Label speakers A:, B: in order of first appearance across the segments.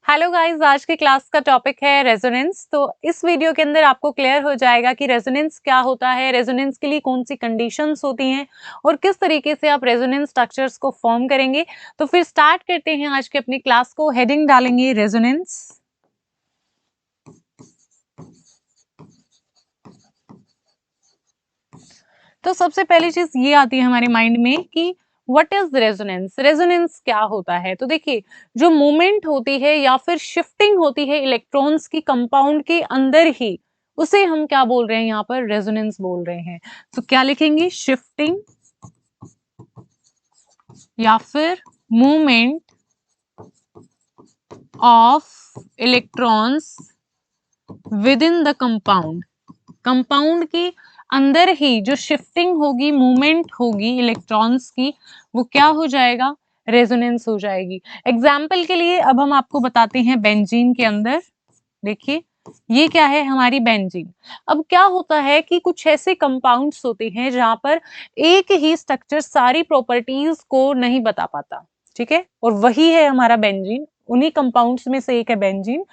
A: Hello guys, आज की class का टॉपिक है रेजोनेंस। तो इस वीडियो के अंदर आपको क्लियर हो जाएगा कि रेजोनेंस क्या होता है, रेजोनेंस के लिए कौन सी कंडीशंस होती हैं और किस तरीके से आप रेजोनेंस स्ट्रक्चर्स को फॉर्म करेंगे। तो फिर स्टार्ट करते हैं आज की अपनी क्लास को। हेडिंग डालेंगे रेजोनेंस। तो सबसे पहली चीज ये आती है हमारे माइंड में कि व्हाट इज रेजोनेंस। रेजोनेंस क्या होता है? तो देखिए, जो मूवमेंट होती है या फिर शिफ्टिंग होती है इलेक्ट्रॉन्स की कंपाउंड के अंदर ही, उसे हम क्या बोल रहे हैं? यहाँ पर रेजोनेंस बोल रहे हैं। तो क्या लिखेंगे? शिफ्टिंग या फिर movement of electrons with in the compound. Compound के अंदर ही जो शिफ्टिंग होगी, मूवमेंट होगी इलेक्ट्रॉन्स की, वो क्या हो जाएगा? रेजोनेंस हो जाएगी। एग्जाम्पल के लिए अब हम आपको बताते हैं बेंजीन के अंदर। देखिए, ये क्या है? हमारी बेंजीन। अब क्या होता है कि कुछ ऐसे कंपाउंड्स होते हैं जहां पर एक ही स्ट्रक्चर सारी प्रॉपर्टीज को नहीं बता पाता, ठीक है? और वही है हमारा बेंजीन। उन्हीं कंपाउंड्स में से एक है बेंजीन,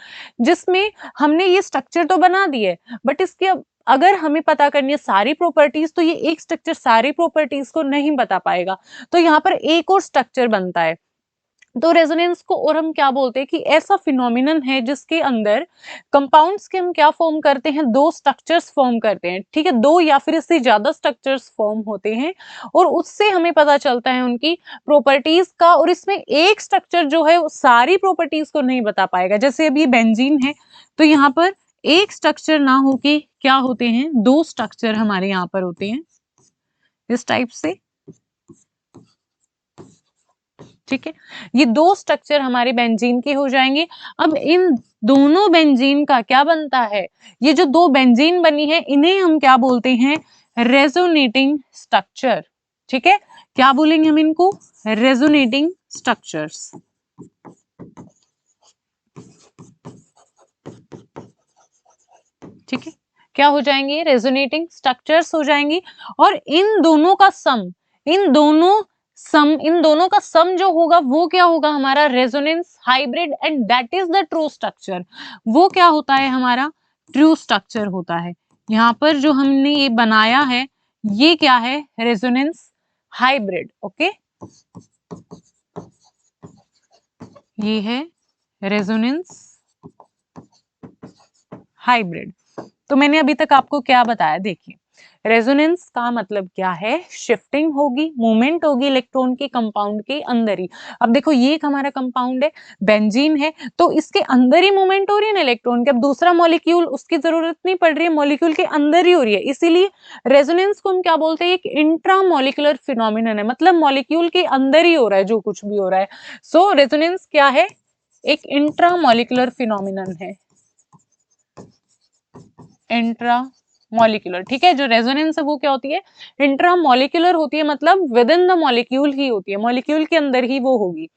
A: जिसमें हमने ये स्ट्रक्चर तो बना दी है, बट इसके अगर हमें पता करनी है सारी प्रॉपर्टीज, तो ये एक स्ट्रक्चर सारी प्रॉपर्टीज को नहीं बता पाएगा। तो यहाँ पर एक और स्ट्रक्चर बनता है। तो रेजोनेंस को और हम क्या बोलते हैं कि ऐसा फिनोमिनन है जिसके अंदर कंपाउंड्स के हम क्या फॉर्म करते हैं? दो स्ट्रक्चर्स फॉर्म करते हैं, ठीक है? दो या फिर इससे ज्यादा स्ट्रक्चर्स फॉर्म होते हैं और उससे हमें पता चलता है उनकी प्रॉपर्टीज का। और इसमें एक स्ट्रक्चर जो है वो सारी प्रॉपर्टीज को नहीं बता पाएगा। जैसे अभी बेंजीन है, तो यहाँ पर एक स्ट्रक्चर ना होके क्या होते हैं? दो स्ट्रक्चर हमारे यहाँ पर होते हैं इस टाइप से, ठीक है? ये दो स्ट्रक्चर हमारे बेंजीन के हो जाएंगे। अब इन दोनों बेंजीन का क्या बनता है? ये जो दो बेंजीन बनी है, इन्हें हम क्या बोलते हैं? रेजोनेटिंग स्ट्रक्चर, ठीक है? क्या बोलेंगे हम इनको? रेजोनेटिंग स्ट्रक्चर्स, ठीक है? क्या हो जाएंगे? रेजोनेटिंग स्ट्रक्चर्स हो जाएंगी। और इन दोनों का सम जो होगा वो क्या होगा? हमारा resonance hybrid, and that is the true structure. वो क्या होता है? हमारा ट्रू स्ट्रक्चर होता है। यहाँ पर जो हमने ये बनाया है, ये क्या है? Resonance hybrid. ओके, ये है रेजोनेंस हाइब्रिड। तो मैंने अभी तक आपको क्या बताया? देखिए, रेजोनेंस का मतलब क्या है? शिफ्टिंग होगी, मूवमेंट होगी इलेक्ट्रॉन के कंपाउंड के अंदर ही। अब देखो, ये एक हमारा कंपाउंड है, बेंजीन है, तो इसके अंदर ही मूवमेंट हो रही है ना इलेक्ट्रॉन के। अब दूसरा मॉलिक्यूल, उसकी जरूरत नहीं पड़ रही है, मॉलिक्यूल के अंदर ही हो रही है। इसीलिए रेजोनेंस को हम क्या बोलते हैं? एक इंट्रा मॉलिक्यूलर फिनोमिनन है, मतलब मॉलिक्यूल के अंदर ही हो रहा है जो कुछ भी हो रहा है। सो रेजोनेंस क्या है? एक इंट्रा मॉलिक्यूलर फिनोमिनन है, इंट्रा मॉलिक्यूलर, ठीक है? जो रेजोनेंस है वो क्या होती है? इंट्रा मॉलिक्यूलर होती है, मतलब विद इन द मॉलिक्यूल ही होती है, मॉलिक्यूल के अंदर ही वो होगी,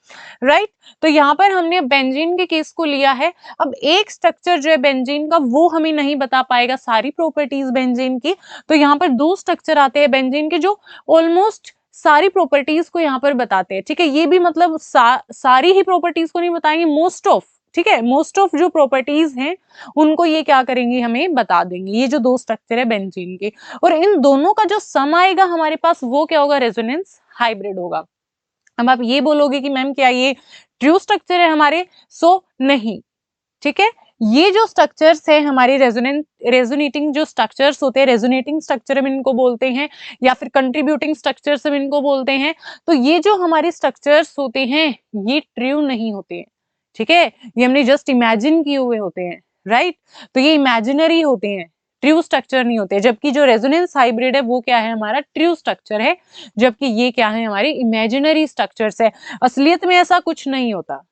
A: राइट? तो यहाँ पर हमने बेंजीन के केस को लिया है। अब एक स्ट्रक्चर जो है बेंजीन का, वो हमें नहीं बता पाएगा सारी प्रॉपर्टीज बेंजीन की। तो यहाँ पर दो स्ट्रक्चर आते हैं बेंजीन के जो ऑलमोस्ट सारी प्रॉपर्टीज को यहाँ पर बताते हैं, ठीक है? ये भी मतलब सारी ही प्रॉपर्टीज को नहीं बताएंगे, मोस्ट ऑफ, ठीक है? मोस्ट ऑफ जो प्रॉपर्टीज हैं उनको ये क्या करेंगे? हमें बता देंगे। ये जो दो स्ट्रक्चर है बेंजीन के, और इन दोनों का जो सम आएगा हमारे पास, वो क्या होगा? रेजोनेंस हाइब्रिड होगा। अब आप ये बोलोगे कि मैम क्या ये ट्रू स्ट्रक्चर है हमारे? नहीं, ठीक है? ये जो स्ट्रक्चर्स है हमारे रेजोनेटिंग जो स्ट्रक्चर्स होते हैं, रेजोनेटिंग स्ट्रक्चर हम इनको बोलते हैं, या फिर कंट्रीब्यूटिंग स्ट्रक्चर्स हम इनको बोलते हैं। तो ये जो हमारे स्ट्रक्चर्स होते हैं, ये ट्रू नहीं होते हैं, ठीक है? ये हमने जस्ट इमेजिन किए हुए होते हैं, राइट? तो ये इमेजिनरी होते हैं, ट्रू स्ट्रक्चर नहीं होते। जबकि जो रेजोनेंस हाइब्रिड है वो क्या है? हमारा ट्रू स्ट्रक्चर है, जबकि ये क्या है? हमारी इमेजिनरी स्ट्रक्चर्स है। असलियत में ऐसा कुछ नहीं होता।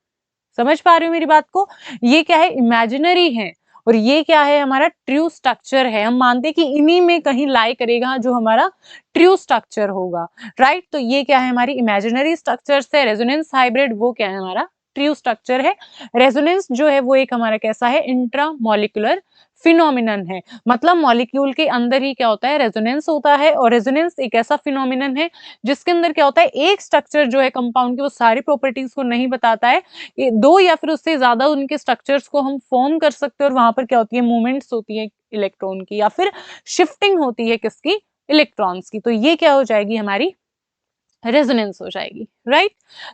A: समझ पा रहे हो मेरी बात को? ये क्या है? इमेजिनरी है, और ये क्या है? हमारा ट्रू स्ट्रक्चर है। हम मानते हैं कि इन्हीं में कहीं लाई करेगा जो हमारा ट्रू स्ट्रक्चर होगा, राइट? तो ये क्या है? हमारी इमेजिनरी स्ट्रक्चर्स है। रेजोनेंस हाइब्रिड वो क्या है? हमारा ट्रू स्ट्रक्चर है। रेजोनेंस जो है वो एक हमारा कैसा है? इंट्रा मॉलिक्यूलर फिनोमिनन है। मतलब मॉलिक्यूल के अंदर ही क्या होता है, रेजोनेंस होता है। और रेजोनेंस एक ऐसा फिनोमिनन है जिसके अंदर क्या होता है, एक स्ट्रक्चर जो है कंपाउंड की वो सारी प्रॉपर्टीज को नहीं बताता है, दो या फिर उससे ज्यादा उनके स्ट्रक्चर्स को हम फॉर्म कर सकते हैं और वहां पर क्या होती है, मूवमेंट्स होती है इलेक्ट्रॉन की, या फिर शिफ्टिंग होती है किसकी, इलेक्ट्रॉन्स की। तो ये क्या हो जाएगी, हमारी रेजोनेंस हो जाएगी, राइट।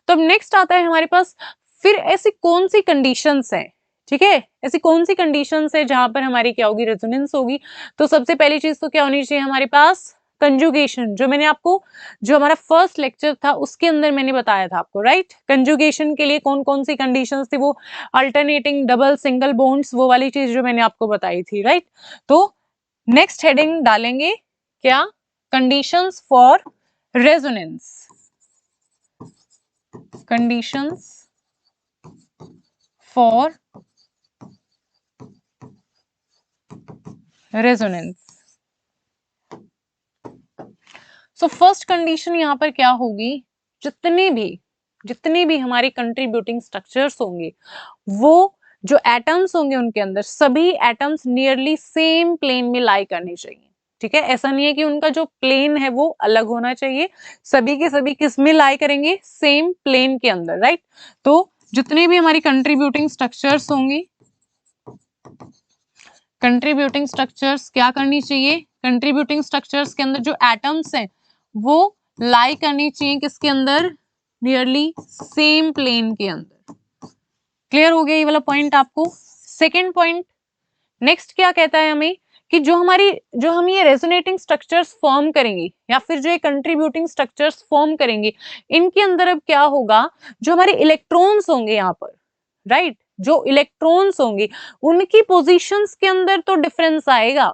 A: तो अब नेक्स्ट आता है हमारे पास, फिर ऐसी कौन सी कंडीशंस हैं, ठीक है, ऐसी कौन सी कंडीशंस है जहां पर हमारी क्या होगी, रेजोनेंस होगी। तो सबसे पहली चीज तो क्या होनी चाहिए हमारे पास, कंजुगेशन, जो मैंने आपको, जो हमारा फर्स्ट लेक्चर था उसके अंदर मैंने बताया था आपको, राइट। कंजुगेशन के लिए कौन कौन सी कंडीशंस थी, वो अल्टरनेटिंग डबल सिंगल बॉन्ड्स, वो वाली चीज जो मैंने आपको बताई थी, राइट। तो नेक्स्ट हेडिंग डालेंगे क्या, conditions for resonance, conditions for resonance। So first condition यहां पर क्या होगी, जितने भी हमारे कंट्रीब्यूटिंग स्ट्रक्चर्स होंगे, वो जो एटम्स होंगे उनके अंदर सभी एटम्स नियरली सेम प्लेन में लाई करने चाहिए, ठीक है। ऐसा नहीं है कि उनका जो प्लेन है वो अलग होना चाहिए, सभी के सभी किस में लाई करेंगे, सेम प्लेन के अंदर, राइट। तो जितने भी हमारी कंट्रीब्यूटिंग स्ट्रक्चर्स होंगी, कंट्रीब्यूटिंग स्ट्रक्चर्स क्या करनी चाहिए, कंट्रीब्यूटिंग स्ट्रक्चर्स के अंदर जो एटम्स हैं वो लाई करनी चाहिए किसके अंदर, नियरली सेम प्लेन के अंदर। क्लियर हो गया ये वाला पॉइंट आपको। सेकेंड पॉइंट, नेक्स्ट क्या कहता है हमें, कि जो हम ये रेजोनेटिंग स्ट्रक्चर्स फॉर्म करेंगे या फिर जो ये कंट्रीब्यूटिंग स्ट्रक्चर्स फॉर्म करेंगे, इनके अंदर अब क्या होगा, जो हमारे इलेक्ट्रॉन्स होंगे यहाँ पर, राइट, जो इलेक्ट्रॉन्स होंगे उनकी पोजीशंस के अंदर तो डिफरेंस आएगा,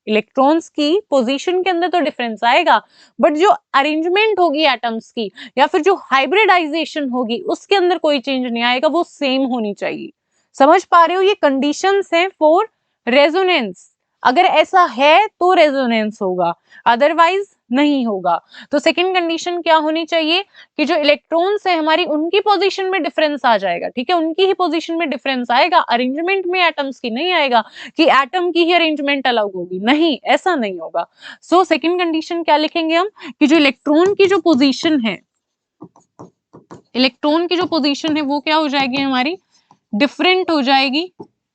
A: इलेक्ट्रॉन्स की पोजीशन के अंदर तो डिफरेंस आएगा, बट जो अरेंजमेंट होगी एटम्स की या फिर जो हाइब्रिडाइजेशन होगी उसके अंदर कोई चेंज नहीं आएगा, वो सेम होनी चाहिए। समझ पा रहे हो, ये कंडीशंस हैं फॉर रेजोनेंस। अगर ऐसा है तो रेजोनेंस होगा, अदरवाइज नहीं होगा। तो सेकंड कंडीशन क्या होनी चाहिए, कि जो इलेक्ट्रॉन्स है हमारी उनकी पोजीशन में डिफरेंस आ जाएगा, ठीक है, उनकी ही पोजीशन में डिफरेंस आएगा, अरेंजमेंट में एटम्स की नहीं आएगा कि एटम की ही अरेंजमेंट अलग होगी, नहीं, ऐसा नहीं होगा। सो सेकंड कंडीशन क्या लिखेंगे हम, कि जो इलेक्ट्रॉन की जो पोजीशन है, इलेक्ट्रॉन की जो पोजीशन है वो क्या हो जाएगी हमारी, डिफरेंट हो जाएगी,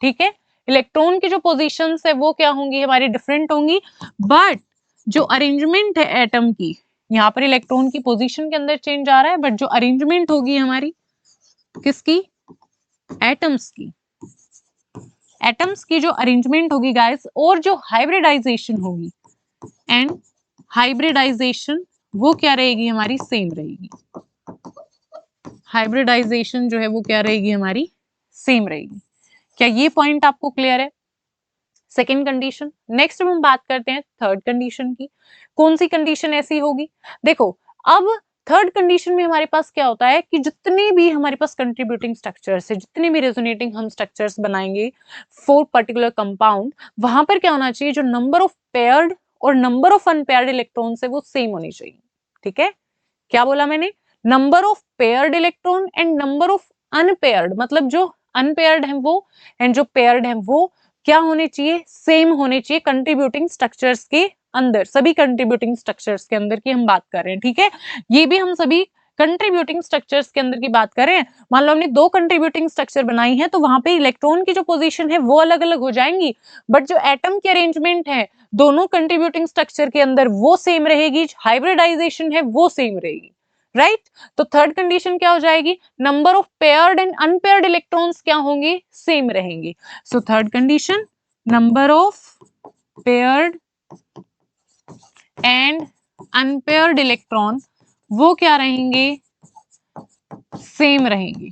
A: ठीक है। इलेक्ट्रॉन की जो पोजीशंस है वो क्या होंगी, हमारी डिफरेंट होंगी, बट जो अरेंजमेंट है एटम की, यहाँ पर इलेक्ट्रॉन की पोजीशन के अंदर चेंज आ रहा है, बट जो अरेंजमेंट होगी हमारी किसकी, एटम्स की, एटम्स की जो अरेंजमेंट होगी गाइस, और जो हाइब्रिडाइजेशन होगी, एंड हाइब्रिडाइजेशन वो क्या रहेगी हमारी, सेम रहेगी। हाइब्रिडाइजेशन जो है वो क्या रहेगी हमारी, सेम रहेगी। क्या ये पॉइंट आपको क्लियर है। Second condition. नेक्स्ट हम बात करते हैं थर्ड कंडीशन की। कौन सी कंडीशन ऐसी होगी, देखो अब थर्ड कंडीशन में हमारे पास क्या होता है, कि जितने भी हमारे पास कंट्रीब्यूटिंग स्ट्रक्चर्स है, जितने भी रेजोनेटिंग हम स्ट्रक्चर्स बनाएंगे फॉर पर्टिकुलर कंपाउंड, वहां पर क्या होना चाहिए, जो नंबर ऑफ पेयर्ड और नंबर ऑफ अनपेयर्ड इलेक्ट्रॉन्स है वो सेम होनी चाहिए, ठीक है। क्या बोला मैंने, number of paired electron and number of unpaired, मतलब जो अनपेयर्ड है वो एंड जो पेयर्ड है वो क्या होने चाहिए, सेम होने चाहिए कंट्रीब्यूटिंग स्ट्रक्चर्स के अंदर, सभी कंट्रीब्यूटिंग स्ट्रक्चर्स के अंदर की हम बात कर रहे हैं, ठीक है। ये भी हम सभी कंट्रीब्यूटिंग स्ट्रक्चर्स के अंदर की बात कर रहे हैं। मान लो हमने दो कंट्रीब्यूटिंग स्ट्रक्चर बनाई है, तो वहां पे इलेक्ट्रॉन की जो पोजीशन है वो अलग अलग हो जाएंगी, बट जो एटम की अरेंजमेंट है दोनों कंट्रीब्यूटिंग स्ट्रक्चर के अंदर वो सेम रहेगी, हाइब्रिडाइजेशन है वो सेम रहेगी, राइट। तो थर्ड कंडीशन क्या हो जाएगी, number of paired and unpaired electrons क्या होंगे, सेम रहेंगे। So third condition, number of paired and unpaired electron वो क्या रहेंगे, सेम रहेंगे,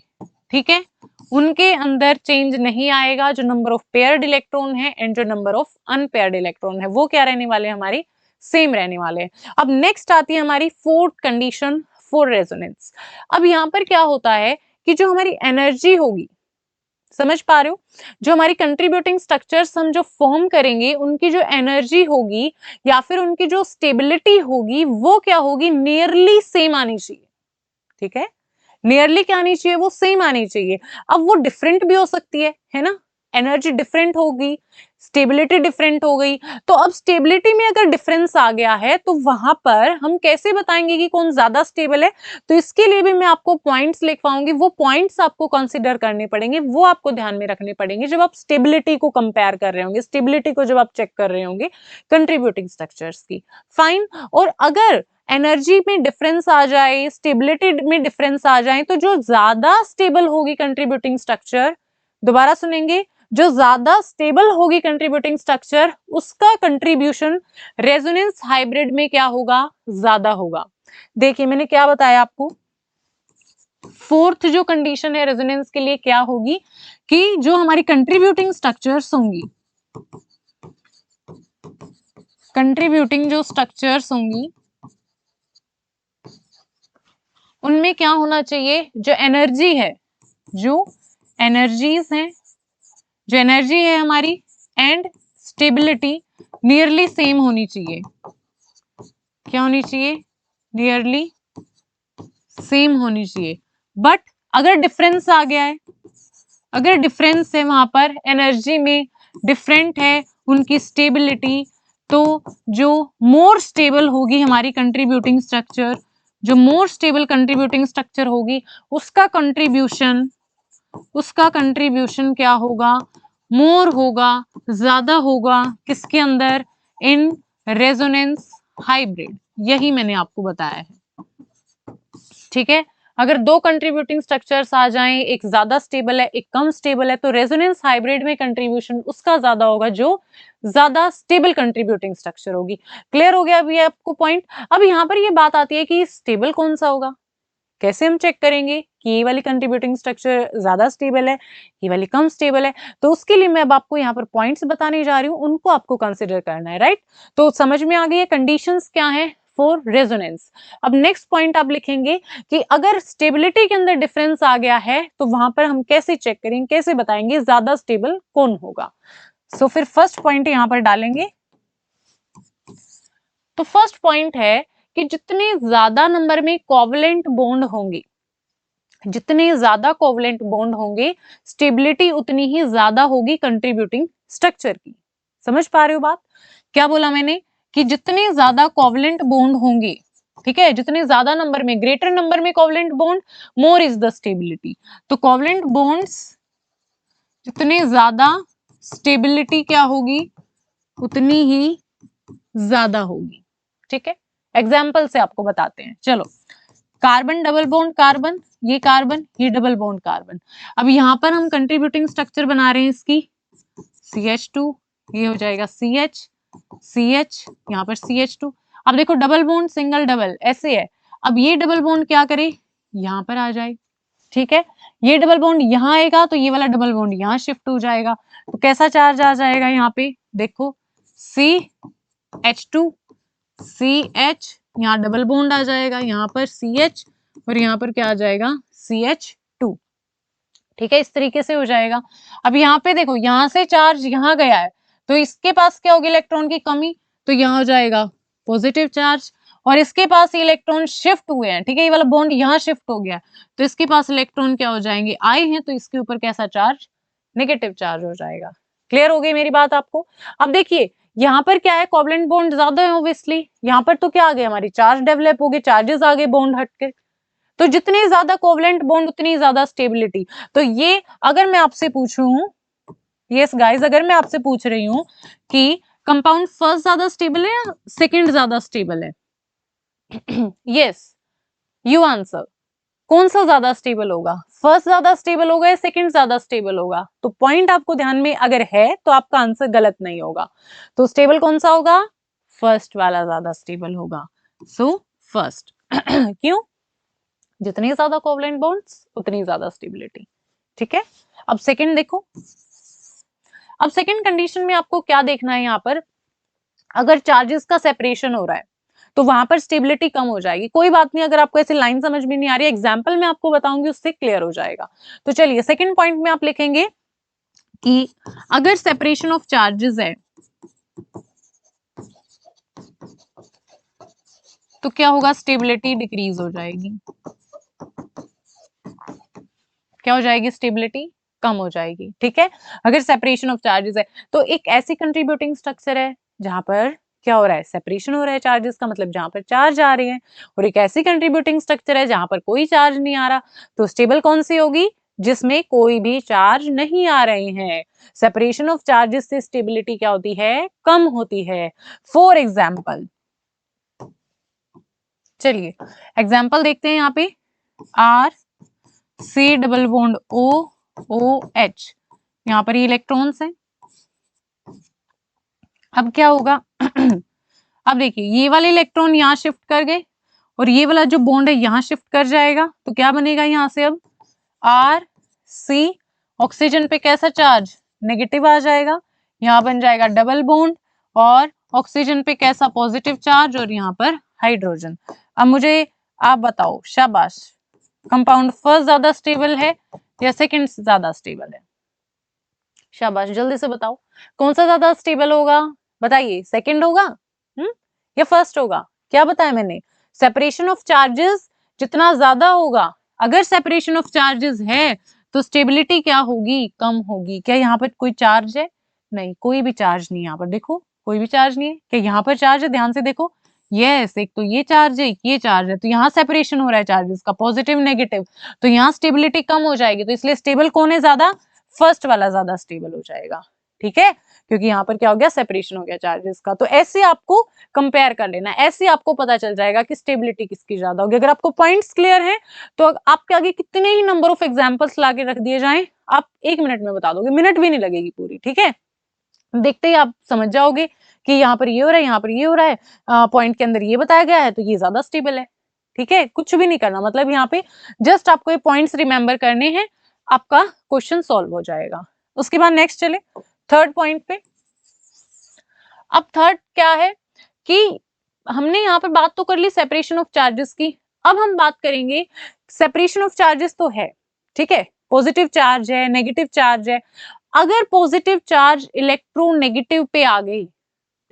A: ठीक है। उनके अंदर चेंज नहीं आएगा, जो नंबर ऑफ पेयर्ड इलेक्ट्रॉन है एंड जो नंबर ऑफ अनपेयर्ड इलेक्ट्रॉन है वो क्या रहने वाले हमारी, सेम रहने वाले हैं। अब नेक्स्ट आती है हमारी फोर्थ कंडीशन फॉर रेजोनेंस। अब यहां पर क्या होता है, कि जो हमारी एनर्जी होगी, समझ पा रहे हो, जो हमारी कंट्रीब्यूटिंग स्ट्रक्चर्स हम जो फॉर्म करेंगे उनकी जो एनर्जी होगी या फिर उनकी जो स्टेबिलिटी होगी वो क्या होगी, नियरली सेम आनी चाहिए, ठीक है। नियरली क्या आनी चाहिए, वो सेम आनी चाहिए। अब वो डिफरेंट भी हो सकती है ना, एनर्जी डिफरेंट होगी, स्टेबिलिटी डिफरेंट हो गई। तो अब स्टेबिलिटी में अगर डिफरेंस आ गया है तो वहां पर हम कैसे बताएंगे कि कौन ज्यादा स्टेबल है? तो इसके लिए भी मैं आपको पॉइंट्स लिख पाऊंगी, वो पॉइंट्स आपको कंसीडर करने पड़ेंगे, वो आपको ध्यान में रखने पड़ेंगे जब आप स्टेबिलिटी को कंपेयर कर रहे होंगे, स्टेबिलिटी को जब आप चेक कर रहे होंगे कंट्रीब्यूटिंग स्ट्रक्चर्स की। फाइन। और अगर एनर्जी में डिफरेंस आ जाए, स्टेबिलिटी में डिफरेंस आ जाए, तो जो ज्यादा स्टेबल होगी कंट्रीब्यूटिंग स्ट्रक्चर, दोबारा सुनेंगे, जो ज्यादा स्टेबल होगी कंट्रीब्यूटिंग स्ट्रक्चर, उसका कंट्रीब्यूशन रेजोनेंस हाइब्रिड में क्या होगा? ज्यादा होगा। देखिए मैंने क्या बताया आपको, फोर्थ जो कंडीशन है रेजोनेंस के लिए क्या होगी कि जो हमारी कंट्रीब्यूटिंग स्ट्रक्चर्स होंगी, कंट्रीब्यूटिंग जो स्ट्रक्चर्स होंगी उनमें क्या होना चाहिए? जो एनर्जी है, जो एनर्जीज हैं, जो एनर्जी है हमारी एंड स्टेबिलिटी नियरली सेम होनी चाहिए। क्या होनी चाहिए? नियरली सेम होनी चाहिए। बट अगर डिफरेंस आ गया है, अगर डिफरेंस है वहां पर एनर्जी में डिफरेंट है उनकी स्टेबिलिटी, तो जो मोर स्टेबल होगी हमारी कंट्रीब्यूटिंग स्ट्रक्चर, जो मोर स्टेबल कंट्रीब्यूटिंग स्ट्रक्चर होगी उसका कंट्रीब्यूशन क्या होगा? मोर होगा, ज्यादा होगा। किसके अंदर? In resonance hybrid. यही मैंने आपको बताया है। ठीक है, अगर दो कंट्रीब्यूटिंग स्ट्रक्चर्स आ जाएं, एक ज्यादा स्टेबल है एक कम स्टेबल है, तो रेजोनेंस हाइब्रिड में कंट्रीब्यूशन उसका ज्यादा होगा जो ज्यादा स्टेबल कंट्रीब्यूटिंग स्ट्रक्चर होगी। क्लियर हो गया अभी आपको पॉइंट? अब यहाँ पर ये बात आती है कि स्टेबल कौन सा होगा, कैसे हम चेक करेंगे कि ये वाली कंट्रीब्यूटिंग स्ट्रक्चर ज्यादा स्टेबल है, ये वाली कम स्टेबल है? तो उसके लिए मैं अब आपको यहाँ पर पॉइंट्स बताने जा रही हूँ, उनको आपको कंसिडर करना है। राइट, तो समझ में आ गई है कंडीशंस क्या है फॉर रेजोनेंस। अब नेक्स्ट पॉइंट आप लिखेंगे कि अगर स्टेबिलिटी के अंदर डिफरेंस आ गया है तो वहां पर हम कैसे चेक करेंगे, कैसे बताएंगे ज्यादा स्टेबल कौन होगा? सो फिर फर्स्ट पॉइंट यहां पर डालेंगे। तो फर्स्ट पॉइंट है कि जितने ज्यादा नंबर में कोवलेंट बॉन्ड होंगे, जितने ज्यादा कोवलेंट बॉन्ड होंगे, स्टेबिलिटी उतनी ही ज्यादा होगी कंट्रीब्यूटिंग स्ट्रक्चर की। समझ पा रहे हो बात? क्या बोला मैंने कि जितने ज्यादा कोवलेंट बॉन्ड होंगे, ठीक है, जितने ज्यादा नंबर में, ग्रेटर नंबर में covalent bond, more is the stability. तो कोवलेंट बॉन्ड्स जितने ज्यादा, स्टेबिलिटी क्या होगी? उतनी ही ज्यादा होगी। ठीक है, एग्जाम्पल से आपको बताते हैं। चलो, कार्बन डबल बॉन्ड कार्बन, ये डबल बॉन्ड कार्बन। अब यहां पर हम कंट्रीब्यूटिंग स्ट्रक्चर बना रहे हैं इसकी, CH2, ये हो जाएगा CH, यहाँ पर CH2। अब देखो डबल बॉन्ड सिंगल डबल ऐसे है, अब ये डबल बॉन्ड क्या करे? यहाँ पर आ जाए। ठीक है, ये डबल बॉन्ड यहाँ आएगा तो ये वाला डबल बॉन्ड यहाँ शिफ्ट हो जाएगा। तो कैसा चार्ज आ जाएगा यहाँ पे? देखो CH2 CH, यहाँ डबल बॉन्ड आ जाएगा, यहाँ पर CH और यहाँ पर क्या आ जाएगा? CH2। ठीक है, इस तरीके से हो जाएगा। अब यहाँ पे देखो, यहाँ से चार्ज यहाँ गया है तो इसके पास क्या होगी? इलेक्ट्रॉन की कमी, तो यहाँ हो जाएगा पॉजिटिव चार्ज। और इसके पास इलेक्ट्रॉन शिफ्ट हुए हैं, ठीक है, ये वाला बॉन्ड यहाँ शिफ्ट हो गया, तो इसके पास इलेक्ट्रॉन क्या हो जाएंगे? आए हैं, तो इसके ऊपर कैसा चार्ज? नेगेटिव चार्ज हो जाएगा। क्लियर हो गई मेरी बात आपको? अब देखिए यहाँ पर क्या है? कोवलेंट बॉन्ड ज्यादा है ऑब्वियसली, यहाँ पर तो क्या आ गया? हमारी चार्ज डेवलप हो गई, चार्जेस आ गए बॉन्ड हटके। तो जितने ज्यादा कोवलेंट बॉन्ड उतनी ज्यादा स्टेबिलिटी। तो ये अगर मैं आपसे पूछूं, यस गाइस, अगर मैं आपसे पूछ रही हूं कि कंपाउंड फर्स्ट ज्यादा स्टेबल है या सेकंड ज्यादा स्टेबल है? Yes, you answer. कौन सा ज्यादा स्टेबल होगा? फर्स्ट ज्यादा स्टेबल होगा या सेकंड ज्यादा स्टेबल होगा? तो पॉइंट आपको ध्यान में अगर है तो आपका आंसर गलत नहीं होगा। तो स्टेबल कौन सा होगा? फर्स्ट वाला ज्यादा स्टेबल होगा। So first. क्यों? जितने ज्यादा कोवलेंट बॉन्ड्स उतनी ज्यादा स्टेबिलिटी। ठीक है, अब सेकंड देखो। अब सेकंड कंडीशन में आपको क्या देखना है? यहाँ पर अगर चार्जेस का सेपरेशन हो रहा है तो वहां पर स्टेबिलिटी कम हो जाएगी। कोई बात नहीं, अगर आपको ऐसे लाइन समझ में नहीं आ रही, एग्जाम्पल में आपको बताऊंगी, उससे क्लियर हो जाएगा। तो चलिए सेकंड पॉइंट में आप लिखेंगे कि अगर सेपरेशन ऑफ चार्जेस है तो क्या होगा? स्टेबिलिटी डिक्रीज हो जाएगी। क्या हो जाएगी? स्टेबिलिटी कम हो जाएगी, ठीक है, अगर सेपरेशन ऑफ चार्जेस है। तो एक ऐसी कंट्रीब्यूटिंग स्ट्रक्चर है जहां पर क्या हो रहा है, सेपरेशन हो रहा है चार्जेस का, मतलब जहां पर चार्ज आ रहे हैं, और एक ऐसी कंट्रीब्यूटिंग स्ट्रक्चर है जहां पर कोई चार्ज नहीं आ रहा। तो स्टेबल कौन सी होगी, जिसमें कोई भी चार्ज नहीं आ रहे हैं। सेपरेशन ऑफ चार्जेस से स्टेबिलिटी क्या होती है, कम होती है। फॉर एग्जाम्पल, चलिए एग्जाम्पल देखते हैं यहाँ पे, R C double bond O O H, यहाँ पर ये इलेक्ट्रॉन्स हैं। अब क्या होगा अब देखिए ये वाले इलेक्ट्रॉन यहाँ शिफ्ट कर गए और ये वाला जो बॉन्ड है यहाँ शिफ्ट कर जाएगा, तो क्या बनेगा यहाँ से, अब आर सी, ऑक्सीजन पे कैसा चार्ज, नेगेटिव आ जाएगा, यहाँ बन जाएगा डबल बॉन्ड, और ऑक्सीजन पे कैसा, पॉजिटिव चार्ज, और यहाँ पर हाइड्रोजन। अब मुझे आप बताओ, शाबाश, कंपाउंड फर्स्ट ज्यादा स्टेबल है या सेकंड ज्यादा स्टेबल है? शाबाश, जल्दी से बताओ कौन सा ज्यादा स्टेबल होगा, बताइए, सेकंड होगा या फर्स्ट होगा? क्या बताया मैंने, सेपरेशन ऑफ चार्जेस जितना ज्यादा होगा, अगर सेपरेशन ऑफ चार्जेस है तो स्टेबिलिटी क्या होगी, कम होगी। क्या यहाँ पर कोई चार्ज है? नहीं, कोई भी चार्ज नहीं, यहाँ पर देखो कोई भी चार्ज नहीं है। क्या यहाँ पर चार्ज है? ध्यान से देखो, यस, एक तो ये चार्ज है, ये चार्ज है, तो यहाँ सेपरेशन हो रहा है चार्जेस का, पॉजिटिव नेगेटिव, तो यहाँ स्टेबिलिटी कम हो जाएगी। तो इसलिए स्टेबल कौन है ज्यादा, फर्स्ट वाला ज्यादा स्टेबल हो जाएगा, ठीक है, क्योंकि यहाँ पर क्या हो गया, सेपरेशन हो गया चार्जेस का। तो ऐसे आपको कंपेयर कर लेना, ऐसे आपको पता चल जाएगा कि स्टेबिलिटी किसकी ज्यादा होगी। अगर आपको पॉइंट्स क्लियर हैं तो आपके आगे कितने ही नंबर ऑफ एग्जांपल्स लाके रख दिए जाएं, आप 1 मिनट में बता दोगे, मिनट भी नहीं लगेगी पूरी, ठीक है। देखते ही आप समझ जाओगे कि यहाँ पर ये हो रहा है, यहाँ पर ये हो रहा है, पॉइंट के अंदर ये बताया गया है, तो ये ज्यादा स्टेबल है, ठीक है। कुछ भी नहीं करना, मतलब यहाँ पे जस्ट आपको ये पॉइंट्स रिमेंबर करने हैं, आपका क्वेश्चन सॉल्व हो जाएगा। उसके बाद नेक्स्ट चले थर्ड पॉइंट पे। अब थर्ड क्या है कि हमने यहाँ पर बात तो कर ली सेपरेशन ऑफ चार्जेस की, अब हम बात करेंगे, सेपरेशन ऑफ चार्जेस तो है, ठीक है, पॉजिटिव चार्ज है, नेगेटिव चार्ज है, अगर पॉजिटिव चार्ज इलेक्ट्रोनेगेटिव पे आ गई,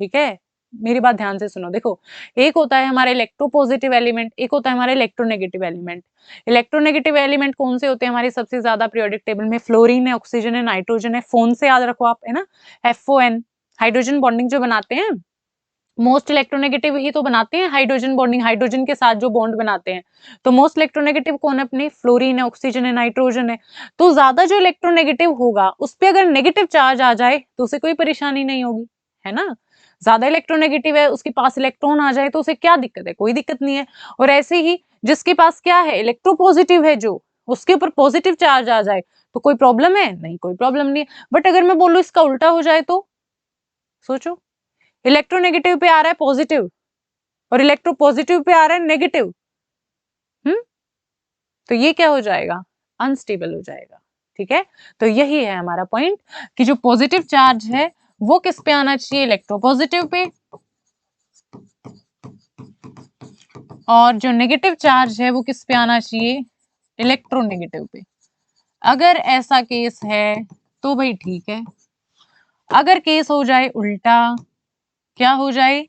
A: ठीक है, मेरी बात ध्यान से सुनो, देखो एक होता है हमारा इलेक्ट्रोपॉजिटिव एलिमेंट, एक होता है हमारा इलेक्ट्रोनेगेटिव एलिमेंट। इलेक्ट्रोनेगेटिव एलिमेंट कौन से होते हैं हमारे सबसे ज्यादा पीरियोडिक टेबल में, फ्लोरीन है, ऑक्सीजन है, नाइट्रोजन है, फोन से याद रखो आप, है ना, FON, हाइड्रोजन बॉन्डिंग जो बनाते हैं, मोस्ट इलेक्ट्रोनेगेटिव ही तो बनाते हैं हाइड्रोजन बॉन्डिंग, हाइड्रोजन के साथ जो बॉन्ड बनाते हैं, तो मोस्ट इलेक्ट्रोनेगेटिव कौन है अपने, फ्लोरीन है, ऑक्सीजन है, नाइट्रोजन है। तो ज्यादा जो इलेक्ट्रोनेगेटिव होगा उस पर अगर नेगेटिव चार्ज आ जाए तो उसे कोई परेशानी नहीं होगी, है ना। ज्यादा इलेक्ट्रोनेगेटिव है, उसके पास इलेक्ट्रॉन आ जाए तो उसे क्या दिक्कत है, कोई दिक्कत नहीं है। और ऐसे ही जिसके पास क्या है, इलेक्ट्रोपॉजिटिव है, जो उसके ऊपर पॉजिटिव चार्ज आ जाए तो कोई प्रॉब्लम है नहीं, कोई प्रॉब्लम नहीं है। बट अगर मैं बोलूं इसका उल्टा हो जाए तो सोचो, इलेक्ट्रोनेगेटिव पे आ रहा है पॉजिटिव और इलेक्ट्रोपॉजिटिव पे आ रहा है नेगेटिव, तो ये क्या हो जाएगा, अनस्टेबल हो जाएगा, ठीक है। तो यही है हमारा पॉइंट कि जो पॉजिटिव चार्ज है वो किस पे आना चाहिए, इलेक्ट्रोपॉजिटिव पे, और जो नेगेटिव चार्ज है वो किस पे आना चाहिए, इलेक्ट्रोनेगेटिव पे। अगर ऐसा केस है तो भाई ठीक है, अगर केस हो जाए उल्टा, क्या हो जाए,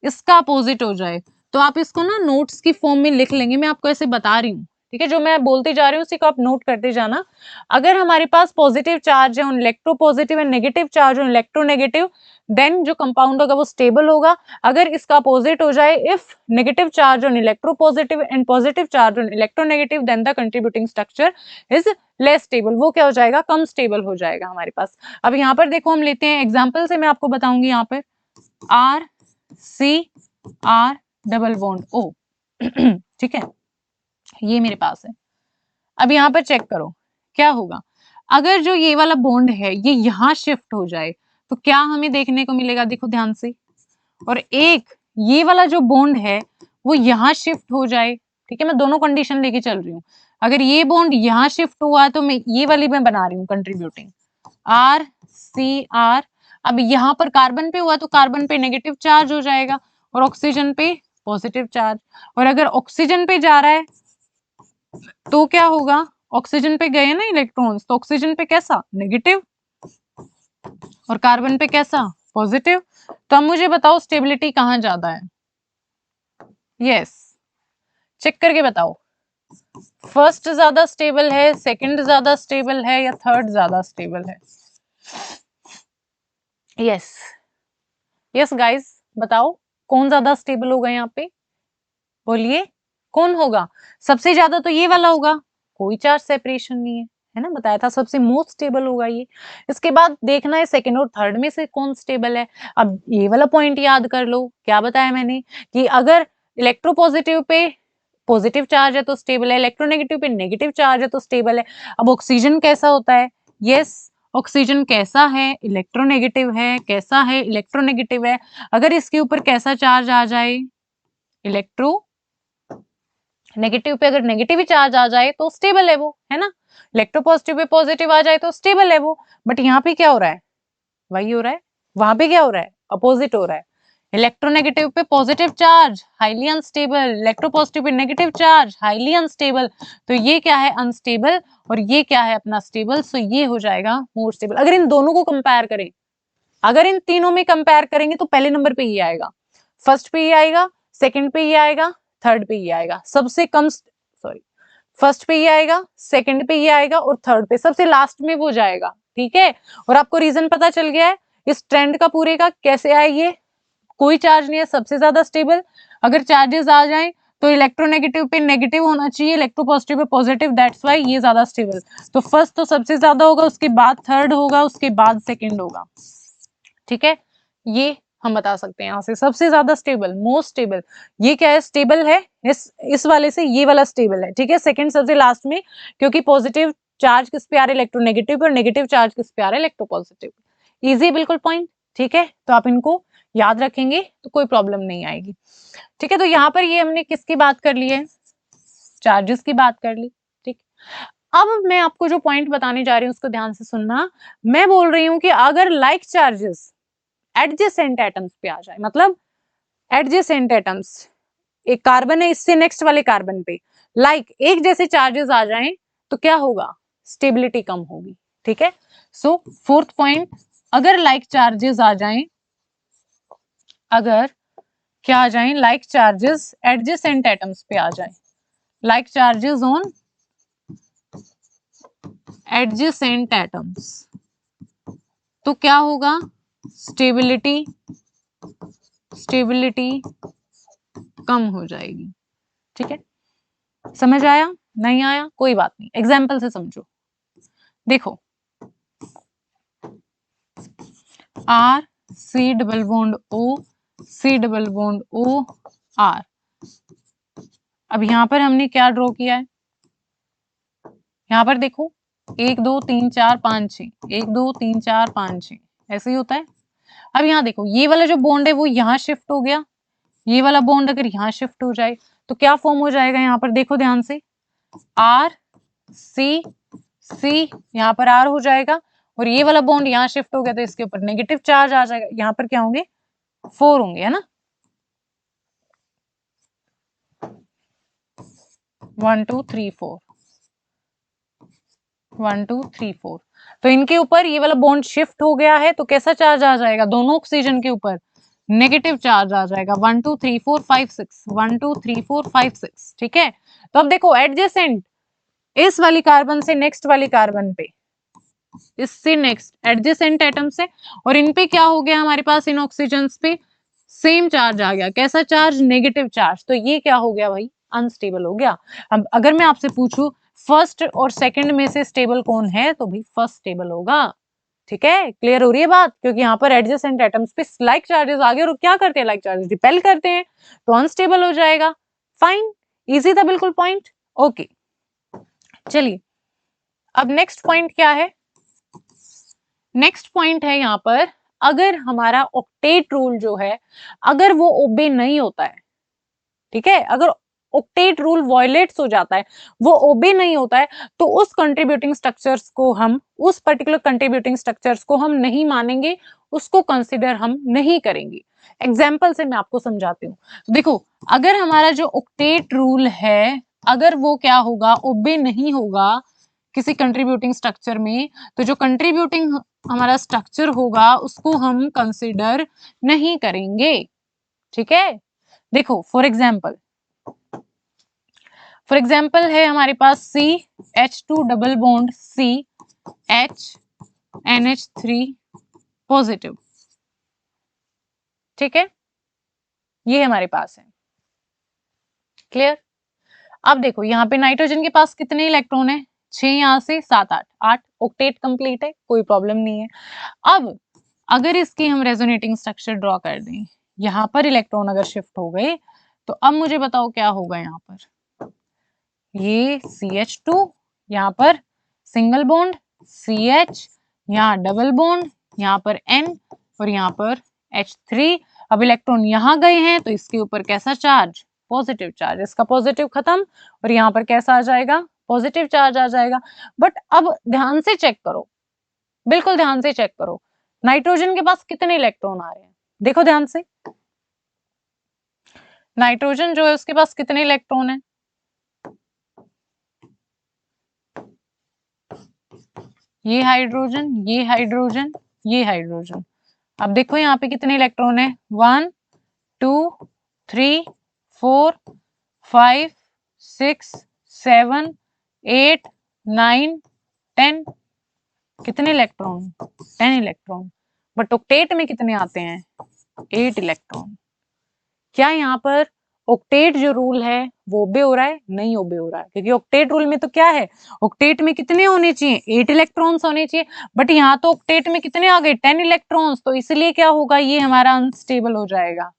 A: इसका अपोजिट हो जाए, तो आप इसको ना नोट्स की फॉर्म में लिख लेंगे, मैं आपको ऐसे बता रही हूँ, ठीक है, जो मैं बोलते जा रही हूँ उसी को आप नोट करते जाना। अगर हमारे पास पॉजिटिव चार्ज है on electropositive and negative charge on electronegative, then जो कंपाउंड होगा वो स्टेबल होगा। अगर इसका अपोजिट हो जाए, if negative charge on electropositive and positive charge on electronegative, then the contributing structure is less stable, वो क्या हो जाएगा, कम स्टेबल हो जाएगा हमारे पास। अब यहाँ पर देखो हम लेते हैं एग्जाम्पल से, मैं आपको बताऊंगी, यहाँ पर R C R double bond O, ठीक है, ये मेरे पास है। अब यहाँ पर चेक करो क्या होगा, अगर जो ये वाला बॉन्ड है ये यहाँ शिफ्ट हो जाए तो क्या हमें देखने को मिलेगा, देखो ध्यान से, और एक ये वाला जो बॉन्ड है वो यहाँ शिफ्ट हो जाए, ठीक है, मैं दोनों कंडीशन लेके चल रही हूँ। अगर ये बॉन्ड यहाँ शिफ्ट हुआ तो मैं ये वाली मैं बना रही हूँ कंट्रीब्यूटिंग, आर सी आर। अब यहाँ पर कार्बन पे हुआ तो कार्बन पे नेगेटिव चार्ज हो जाएगा और ऑक्सीजन पे पॉजिटिव चार्ज, और अगर ऑक्सीजन पे जा रहा है तो क्या होगा, ऑक्सीजन पे गए ना इलेक्ट्रॉन्स, तो ऑक्सीजन पे कैसा, नेगेटिव, और कार्बन पे कैसा, पॉजिटिव। तो अब मुझे बताओ स्टेबिलिटी कहाँ ज्यादा है, यस, चेक करके बताओ, फर्स्ट ज्यादा स्टेबल है, सेकंड ज्यादा स्टेबल है, या थर्ड ज्यादा स्टेबल है? यस यस गाइस, बताओ कौन ज्यादा स्टेबल होगा यहाँ पे? बोलिए कौन होगा? सबसे ज्यादा तो ये वाला होगा, कोई चार्ज सेपरेशन नहीं है ना, बताया था सबसे मोस्ट स्टेबल होगा ये। इसके बाद देखना है सेकंड और थर्ड में से कौन स्टेबल है। अब ये वाला पॉइंट याद कर लो, क्या बताया मैंने कि अगर इलेक्ट्रोपॉजिटिव पे पॉजिटिव चार्ज है तो स्टेबल है, इलेक्ट्रोनेगेटिव पे नेगेटिव चार्ज है तो स्टेबल है। अब ऑक्सीजन कैसा होता है? यस, ऑक्सीजन कैसा है? इलेक्ट्रोनेगेटिव है। कैसा है? इलेक्ट्रोनेगेटिव है। अगर इसके ऊपर कैसा चार्ज आ जाए? इलेक्ट्रो नेगेटिव पे अगर नेगेटिव ही चार्ज आ जाए तो स्टेबल है वो, है ना। इलेक्ट्रोपॉजिटिव पे पॉजिटिव आ जाए तो स्टेबल है वो। बट यहाँ पे क्या हो रहा है? वही हो रहा है। वहां पे क्या हो रहा है? अपोजिट हो रहा है। इलेक्ट्रोनेगेटिव पे positive charge, highly unstable. Electropositive पे नेगेटिव चार्ज, हाईली अनस्टेबल। तो ये क्या है? अनस्टेबल। और ये क्या है? अपना स्टेबल। सो ये हो जाएगा मोर स्टेबल। अगर इन दोनों को कंपेयर करें, अगर इन तीनों में कंपेयर करेंगे तो पहले नंबर पे ये आएगा, फर्स्ट पे ये आएगा, सेकंड पे ये आएगा, थर्ड पे ये आएगा। सबसे कम सॉरी, फर्स्ट पे ये आएगा, सेकंड पे ये आएगा, और थर्ड पे सबसे लास्ट में वो जाएगा। ठीक है, और आपको रीजन पता चल गया है इस ट्रेंड का पूरे का, कैसे आए ये? कोई चार्ज नहीं है, सबसे ज्यादा स्टेबल। अगर चार्जेस आ जाएं तो इलेक्ट्रोनेगेटिव पे नेगेटिव होना चाहिए, इलेक्ट्रोपॉजिटिव पे पॉजिटिव, दैट्स व्हाई ये ज्यादा स्टेबल। तो फर्स्ट तो सबसे ज्यादा होगा, उसके बाद थर्ड होगा, उसके बाद सेकंड होगा। ठीक है, ये हम बता सकते हैं यहाँ से सबसे ज्यादा स्टेबल, मोस्ट स्टेबल। ये क्या है? स्टेबल है। इस वाले से ये वाला स्टेबल है। ठीक है, सेकंड सबसे लास्ट में, क्योंकि पॉजिटिव चार्ज किस पे आ रहा है? इलेक्ट्रोनेगेटिव पे, और नेगेटिव चार्ज किस पे आ रहा है? इलेक्ट्रोपॉजिटिव। इजी बिल्कुल पॉइंट। ठीक है, तो आप इनको याद रखेंगे तो कोई प्रॉब्लम नहीं आएगी। ठीक है, तो यहाँ पर ये हमने किसकी बात कर ली है? चार्जेस की बात कर ली। ठीक, अब मैं आपको जो पॉइंट बताने जा रही हूँ उसको ध्यान से सुनना। मैं बोल रही हूँ कि अगर लाइक चार्जेस एडजेसेंट एटम्स पे आ जाए, मतलब एडजेसेंट एटम्स, एक कार्बन है इससे नेक्स्ट वाले कार्बन पे एक जैसे चार्जेस आ जाएं तो क्या होगा? स्टेबिलिटी कम होगी। ठीक है, सो फोर्थ पॉइंट, अगर लाइक चार्जेस आ जाएं, अगर क्या आ जाएं? लाइक चार्जेस एडजेसेंट एटम्स पे आ जाएं, like charges on adjacent atoms, तो क्या होगा? स्टेबिलिटी कम हो जाएगी। ठीक है, समझ आया? नहीं आया कोई बात नहीं, एग्जाम्पल से समझो। देखो, R C double bond O, C double bond O, R. अब यहां पर हमने क्या ड्रॉ किया है? यहां पर देखो 1 2 3 4 5 6, 1 2 3 4 5 6, ऐसे ही होता है। अब यहाँ देखो, ये वाला जो बॉन्ड है वो यहाँ शिफ्ट हो गया, ये वाला बॉन्ड अगर यहाँ शिफ्ट हो जाए तो क्या फॉर्म हो जाएगा? यहाँ पर देखो ध्यान से, आर सी सी, यहाँ पर आर हो जाएगा, और ये वाला बॉन्ड यहाँ शिफ्ट हो गया तो इसके ऊपर नेगेटिव चार्ज आ जाएगा। यहाँ पर क्या होंगे? 4 होंगे, है ना। 1 2 3 4, 1 2 3 4। तो इनके ऊपर ये वाला बॉन्ड शिफ्ट हो गया है तो कैसा चार्ज आ जाएगा? दोनों ऑक्सीजन के ऊपर नेगेटिव चार्ज आ जाएगा। 1 2 3 4 5 6, 1 2 3 4 5 6। ठीक है, तो अब देखो एडजेसेंट, इस वाली कार्बन से नेक्स्ट वाली कार्बन पे, इससे नेक्स्ट एडजेसेंट एटम से, और इन पे क्या हो गया हमारे पास? इन ऑक्सीजन पे सेम चार्ज आ गया। कैसा चार्ज? Negative charge. तो ये क्या हो गया भाई? अनस्टेबल हो गया। अब अगर मैं आपसे पूछूं फर्स्ट और सेकंड में से स्टेबल कौन है, तो भी फर्स्ट स्टेबल होगा। ठीक है, क्लियर हो रही है बात? क्योंकि यहाँ पर एडजेसेंट एटम्स पे लाइक चार्जेस आ गए, और क्या करते हैं? लाइक चार्जेस रिपेल करते हैं, तो अनस्टेबल हो जाएगा। फाइन, इजी था बिल्कुल पॉइंट। ओके, चलिए अब नेक्स्ट पॉइंट क्या है? नेक्स्ट पॉइंट है यहाँ पर, अगर हमारा ऑक्टेट रूल जो है, अगर वो ओबे नहीं होता है, ठीक है, अगर ऑक्टेट रूल वॉयलेट्स हो जाता है, वो ओबे नहीं होता है, तो उस कंट्रीब्यूटिंग स्ट्रक्चर्स को हम, उस पर्टिकुलर कंट्रीब्यूटिंग स्ट्रक्चर्स को हम नहीं मानेंगे, उसको कंसिडर हम नहीं करेंगे। एग्जाम्पल से मैं आपको समझाती हूँ। देखो, अगर हमारा जो ऑक्टेट रूल है, अगर वो क्या होगा? ओबे नहीं होगा किसी कंट्रीब्यूटिंग स्ट्रक्चर में, तो जो कंट्रीब्यूटिंग हमारा स्ट्रक्चर होगा उसको हम कंसिडर नहीं करेंगे। ठीक है, देखो फॉर एग्जाम्पल है हमारे पास CH2 double bond CH positive, ठीक है, ये हमारे पास है। क्लियर? अब देखो यहाँ पे नाइट्रोजन के पास कितने इलेक्ट्रॉन है, 6 यहाँ से 7 8 8, ऑक्टेट कंप्लीट है, कोई प्रॉब्लम नहीं है। अब अगर इसकी हम रेजोनेटिंग स्ट्रक्चर ड्रॉ कर दें, यहाँ पर इलेक्ट्रॉन अगर शिफ्ट हो गए तो अब मुझे बताओ क्या होगा। यहाँ पर ये CH2, यहाँ पर सिंगल बॉन्ड CH, यहाँ डबल बॉन्ड, यहाँ पर N और यहाँ पर H3। अब इलेक्ट्रॉन यहाँ गए हैं तो इसके ऊपर कैसा चार्ज, पॉजिटिव चार्ज, इसका पॉजिटिव खत्म और यहाँ पर कैसा आ जाएगा, पॉजिटिव चार्ज आ जाएगा। बट अब ध्यान से चेक करो, बिल्कुल ध्यान से चेक करो, नाइट्रोजन के पास कितने इलेक्ट्रॉन आ रहे हैं, देखो ध्यान से। नाइट्रोजन जो है उसके पास कितने इलेक्ट्रॉन है, ये हाइड्रोजन, ये हाइड्रोजन, ये हाइड्रोजन। अब देखो यहाँ पे कितने इलेक्ट्रॉन है, 1 2 3 4 5 6 7 8 9 10, कितने इलेक्ट्रॉन, 10 इलेक्ट्रॉन। बट ऑक्टेट में कितने आते हैं, 8 इलेक्ट्रॉन। क्या यहाँ पर ऑक्टेट जो रूल है वो ओबे हो रहा है, नहीं ओबे हो रहा है, क्योंकि ऑक्टेट रूल में तो क्या है, ऑक्टेट में कितने होने चाहिए, 8 इलेक्ट्रॉन्स होने चाहिए। बट यहाँ तो ऑक्टेट में कितने आ गए, 10 इलेक्ट्रॉन्स, तो इसलिए क्या होगा, ये हमारा अनस्टेबल हो जाएगा।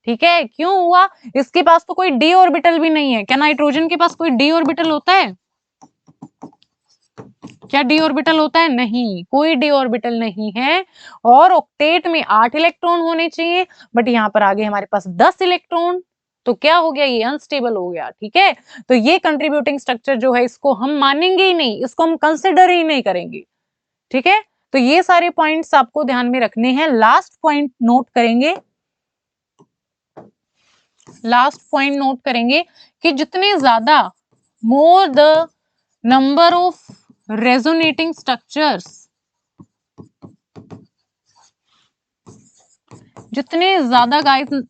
A: ठीक है, क्यों हुआ, इसके पास तो कोई डी ऑर्बिटल भी नहीं है। क्या नाइट्रोजन के पास कोई डी ऑर्बिटल होता है, क्या डी ऑर्बिटल होता है, नहीं, कोई डी ऑर्बिटल नहीं है। और ऑक्टेट में 8 इलेक्ट्रॉन होने चाहिए, बट यहाँ पर आगे हमारे पास 10 इलेक्ट्रॉन, तो क्या हो गया, ये अनस्टेबल हो गया। ठीक है, तो ये कंट्रीब्यूटिंग स्ट्रक्चर जो है इसको हम मानेंगे ही नहीं, इसको हम कंसिडर ही नहीं करेंगे। ठीक है, तो ये सारे पॉइंट्स आपको ध्यान में रखने हैं। लास्ट पॉइंट नोट करेंगे, लास्ट पॉइंट नोट करेंगे कि जितने ज्यादा, more the number of resonating structures, जितने ज्यादा गाइस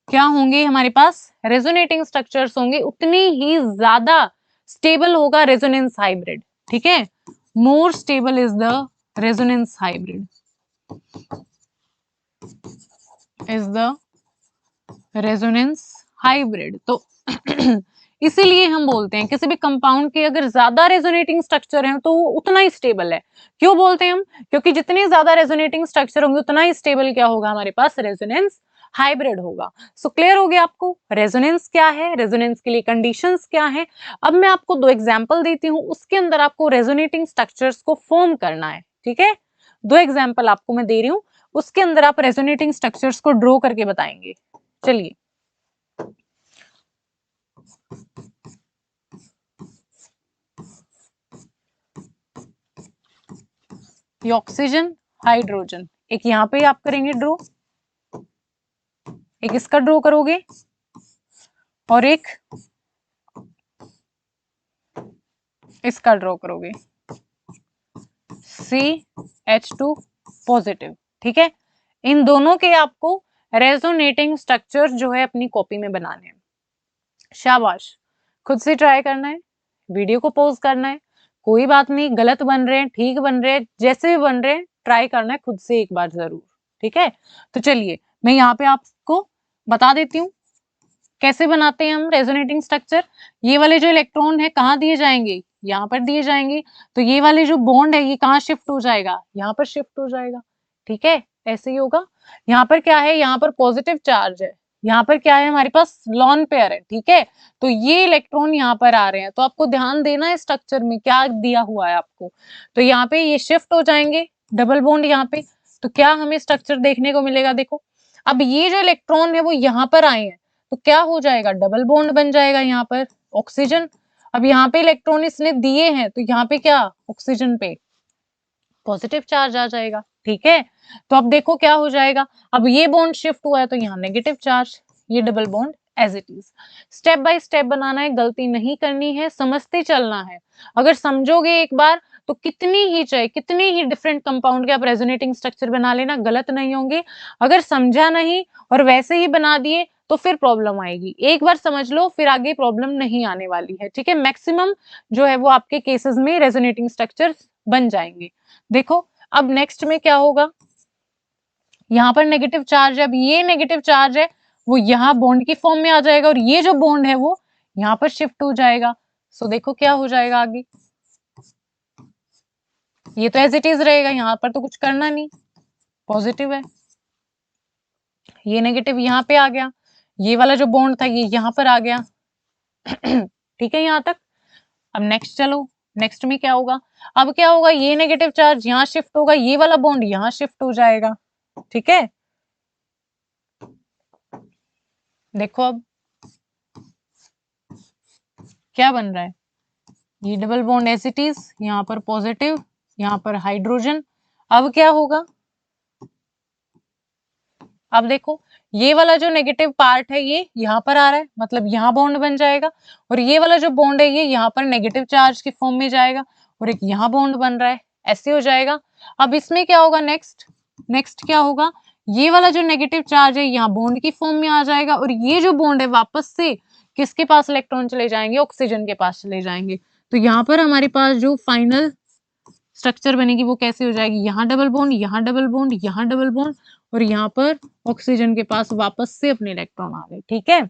A: क्या होंगे हमारे पास, रेजोनेटिंग स्ट्रक्चर्स होंगे, उतनी ही ज्यादा स्टेबल होगा रेजोनेंस हाइब्रिड। ठीक है, more stable is the resonance hybrid, is the resonance hybrid. तो इसीलिए हम बोलते हैं किसी भी कंपाउंड के अगर ज्यादा रेजोनेटिंग स्ट्रक्चर है तो वो उतना ही स्टेबल है। क्यों बोलते हैं हम, क्योंकि जितने ज्यादा रेजोनेटिंग स्ट्रक्चर होंगे उतना ही स्टेबल क्या होगा हमारे पास, रेजोनेंस हाइब्रिड होगा। सो क्लियर हो गया आपको रेजोनेंस क्या है, रेजोनेंस के लिए कंडीशंस क्या है। अब मैं आपको 2 एग्जांपल देती हूँ, उसके अंदर आपको रेजोनेटिंग स्ट्रक्चर्स को फॉर्म करना है। ठीक है, 2 एग्जांपल आपको मैं दे रही हूँ, उसके अंदर आप रेजोनेटिंग स्ट्रक्चर्स को ड्रॉ करके बताएंगे। चलिए, ये ऑक्सीजन, हाइड्रोजन, एक यहाँ पे आप करेंगे ड्रॉ, एक इसका ड्रॉ करोगे और एक इसका ड्रॉ करोगे, CH2 पॉजिटिव। ठीक है, इन दोनों के आपको रेजोनेटिंग स्ट्रक्चर जो है अपनी कॉपी में बनाने हैं। शाबाश, खुद से ट्राई करना है, वीडियो को पॉज करना है, कोई बात नहीं, गलत बन रहे हैं, ठीक बन रहे हैं, जैसे भी बन रहे हैं, ट्राई करना है खुद से एक बार जरूर। ठीक है, तो चलिए मैं यहाँ पे आपको बता देती हूँ कैसे बनाते हैं हम रेजोनेटिंग स्ट्रक्चर। ये वाले जो इलेक्ट्रॉन है कहाँ दिए जाएंगे, यहाँ पर दिए जाएंगे, तो ये वाले जो बॉन्ड है ये कहाँ शिफ्ट हो जाएगा, यहाँ पर शिफ्ट हो जाएगा। ठीक है, ऐसे ही होगा। यहाँ पर क्या है, यहाँ पर पॉजिटिव चार्ज है, यहाँ पर क्या है हमारे पास लॉन पेयर है। ठीक है, तो ये इलेक्ट्रॉन यहाँ पर आ रहे हैं, तो आपको ध्यान देना है स्ट्रक्चर में क्या दिया हुआ है आपको। तो यहाँ पे ये शिफ्ट हो जाएंगे, डबल बॉन्ड यहाँ पे, तो क्या हमें स्ट्रक्चर देखने को मिलेगा, देखो अब ये जो इलेक्ट्रॉन है वो यहाँ पर आए हैं, तो क्या हो जाएगा, डबल बॉन्ड बन जाएगा यहाँ पर ऑक्सीजन। अब यहाँ पे इलेक्ट्रॉन इसने दिए हैं, तो यहाँ पे क्या, ऑक्सीजन पे पॉजिटिव चार्ज आ जाएगा। ठीक है, तो अब देखो क्या हो जाएगा, अब ये बॉन्ड शिफ्ट हुआ है तो यहाँ नेगेटिव चार्ज, ये double bond as it is. Step by step बनाना है, गलती नहीं करनी है, समझते चलना है। अगर समझोगे एक बार तो कितनी ही चाहे कितनी ही डिफरेंट कंपाउंड के आप रेजोनेटिंग स्ट्रक्चर बना लेना, गलत नहीं होंगे। अगर समझा नहीं और वैसे ही बना दिए तो फिर प्रॉब्लम आएगी। एक बार समझ लो फिर आगे प्रॉब्लम नहीं आने वाली है, ठीक है। मैक्सिमम जो है वो आपके केसेस में रेजोनेटिंग स्ट्रक्चर बन जाएंगे। देखो अब नेक्स्ट में क्या होगा, यहाँ पर नेगेटिव चार्ज है, अब ये नेगेटिव चार्ज है वो यहाँ बॉन्ड की फॉर्म में आ जाएगा और ये जो बॉन्ड है वो यहाँ पर शिफ्ट हो जाएगा। सो देखो क्या हो जाएगा आगे, ये तो एज इट इज रहेगा, यहाँ पर तो कुछ करना नहीं, पॉजिटिव है, ये नेगेटिव यहाँ पे आ गया, ये वाला जो बॉन्ड था ये यहाँ पर आ गया। ठीक है यहाँ तक। अब नेक्स्ट चलो, नेक्स्ट में क्या होगा, अब क्या होगा, ये नेगेटिव चार्ज यहाँ शिफ्ट होगा, ये वाला बॉन्ड यहाँ शिफ्ट हो जाएगा, ठीक है। देखो अब क्या बन रहा है, ये double bond as it is, यहाँ पर पॉजिटिव, यहाँ पर हाइड्रोजन। अब क्या होगा, अब देखो ये वाला जो नेगेटिव पार्ट है ये यहाँ पर आ रहा है, मतलब यहाँ बॉन्ड बन जाएगा, और ये वाला जो बॉन्ड है ये यहाँ पर नेगेटिव चार्ज की फॉर्म में जाएगा, और एक यहाँ बॉन्ड बन रहा है, ऐसे हो जाएगा। अब इसमें क्या होगा, नेक्स्ट क्या होगा, ये वाला जो नेगेटिव चार्ज है यहाँ बॉन्ड की फॉर्म में आ जाएगा, और ये जो बॉन्ड है वापस से किसके पास इलेक्ट्रॉन चले जाएंगे, ऑक्सीजन के पास चले जाएंगे। तो यहाँ पर हमारे पास जो फाइनल स्ट्रक्चर बनेगी वो कैसे हो जाएगी, यहाँ डबल बॉन्ड, यहाँ डबल बॉन्ड, यहाँ डबल बॉन्ड, और यहाँ पर ऑक्सीजन के पास वापस से अपने इलेक्ट्रॉन आ गए, ठीक है।